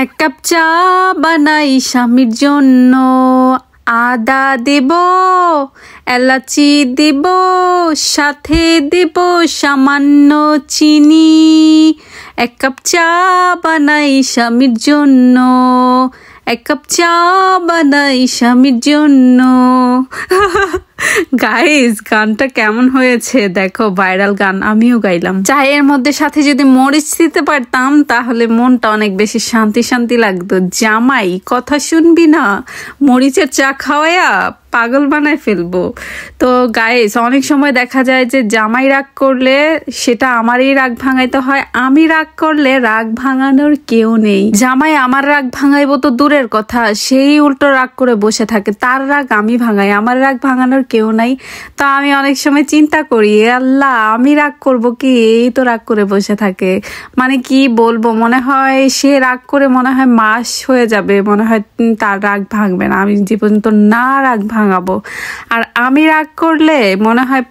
এক কাপ চা বানাই স্বামীর জন্য, আদা দেব, এলাচি দেব, সাথে দেব সামান্য চিনি। এক কাপ চা বানাই স্বামীর জন্য, এক কাপ চা বানাই স্বামীর জন্য। গাইস, গানটা কেমন হয়েছে দেখো, ভাইরাল গান, আমিও গাইলাম। চায়ের মধ্যে সাথে যদি মরিচ দিতে পারতাম তাহলে মনটা অনেক বেশি শান্তি শান্তি লাগতো। জামাই কথা শুনবি না, মরিচের চা খাওয়ায়া পাগল বানায় ফেলবো। তো গাইস, অনেক সময় দেখা যায় যে জামাই রাগ করলে সেটা আমারই রাগ ভাঙাইতে হয়, আমি রাগ করলে রাগ ভাঙানোর কেউ নেই। জামাই আমার রাগ ভাঙাইবো তো দূরের কথা, সেই উল্টো রাগ করে বসে থাকে, তার রাগ আমি ভাঙাই, আমার রাগ ভাঙানোর কেউ নাই। তো আমি অনেক সময় চিন্তা করি, আল্লাহ আমি রাগ করব কি, এই তো রাগ করে বসে থাকে। মানে কি বলবো, মনে হয় সে রাগ করে মনে হয় মাস হয়ে যাবে, মনে হয় তার রাগ ভাঙবে না, আমি যে পর্যন্ত না রাগ ভাঙাবো। আর আমি রাগ করলে মনে হয়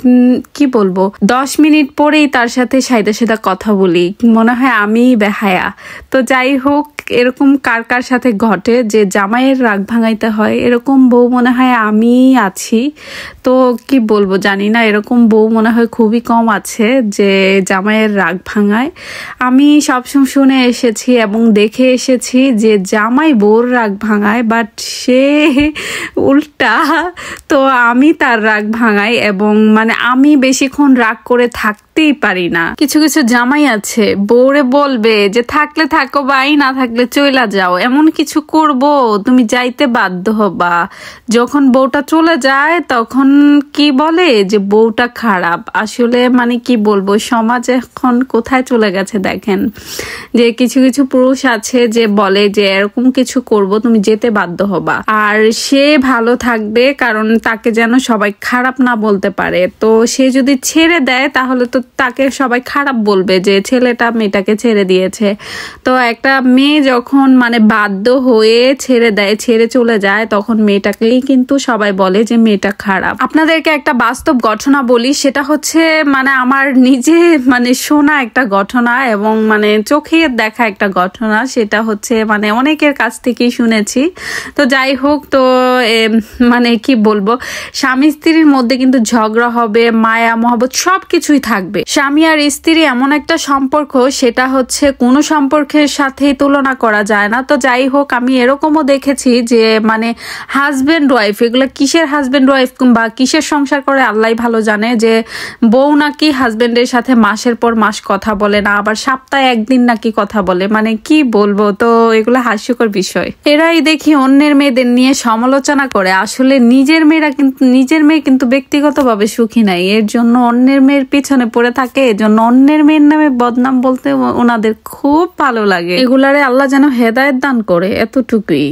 কি বলবো, 10 মিনিট পরেই তার সাথে সাইদা সাইদা কথা বলি, মনে হয় আমি বেহায়া। তো যাই হোক, এরকম কার কার সাথে ঘটে যে জামাইয়ের রাগ ভাঙাইতে হয়, এরকম বউ মনে হয় আমি আছি। তো কি বলবো জানি না, এরকম বউ মনে হয় খুবই কম আছে যে জামাইয়ের রাগ ভাঙায়। আমি সবসময় শুনে এসেছি এবং দেখে এসেছি যে জামাই বউর রাগ ভাঙায়, বাট সে উল্টা। তো আমি তার রাগ ভাঙাই এবং মানে আমি বেশিক্ষণ রাগ করে থাকতেই পারি না। কিছু কিছু জামাই আছে বউরে বলবে যে থাকলে থাকো ভাই, না থাকলে চইলা যাও, এমন কিছু করব তুমি যাইতে বাধ্য হবা। যখন বউটা চলে যায় তখন কি বলে যে বউটা খারাপ। আসলে মানে কি বলবো, সমাজ এখন কোথায় চলে গেছে দেখেন, যে কিছু কিছু পুরুষ আছে যে বলে যে এরকম কিছু করব তুমি যেতে বাধ্য হবা, আর সে ভালো থাকবে কারণ তাকে যেন সবাই খারাপ না বলতে পারে। তো সে যদি ছেড়ে দেয় তাহলে তো তাকে সবাই খারাপ বলবে যে ছেলেটা মেয়েটাকে ছেড়ে দিয়েছে। তো একটা মেয়ে যখন মানে বাধ্য হয়ে ছেড়ে দেয়, ছেড়ে চলে যায়, তখন মেয়েটাকেই কিন্তু সবাই বলে যে মেয়েটা খারাপ। আপনাদেরকে একটা বাস্তব ঘটনা বলি, সেটা হচ্ছে মানে আমার নিজে মানে শোনা একটা ঘটনা এবং মানে চোখে দেখা একটা ঘটনা। সেটা হচ্ছে মানে অনেকের কাছ থেকেই শুনেছি। তো যাই হোক, তো মানে কি বলবো, স্বামী স্ত্রীর মধ্যে কিন্তু ঝগড়া হবে, মায়া মহব্বত সবকিছুই থাকবে। স্বামী আর স্ত্রী এমন একটা সম্পর্ক, সেটা হচ্ছে কোনো সম্পর্কের সাথে তুলনা করা যায় না। তো যাই হোক, আমি এরকমও দেখেছি যে মানে হাজবেন্ড ওয়াইফ, এগুলো কিসের হাজবেন্ড ওয়াইফ বা কিসের সংসার করে আল্লাহ ভালো জানে, যে বউ নাকি হাজবেন্ডের সাথে মাসের পর মাস কথা বলে না, আবার সপ্তাহে একদিন নাকি কথা বলে। মানে কি বলবো, তো এগুলো হাস্যকর বিষয়। এরাই দেখি অন্যের মেয়েদের নিয়ে সমালোচনা করে, আসলে নিজের মেয়ে কিন্তু ব্যক্তিগতভাবে সুখী নাই, এর জন্য অন্যের মেয়ের পিছনে পড়ে থাকে, এর জন্য অন্যের মেয়ের নামে বদনাম বলতে ওনাদের খুব ভালো লাগে। এগুলারে আল্লাহ যেন হেদায়েত দান করে, এতটুকুই।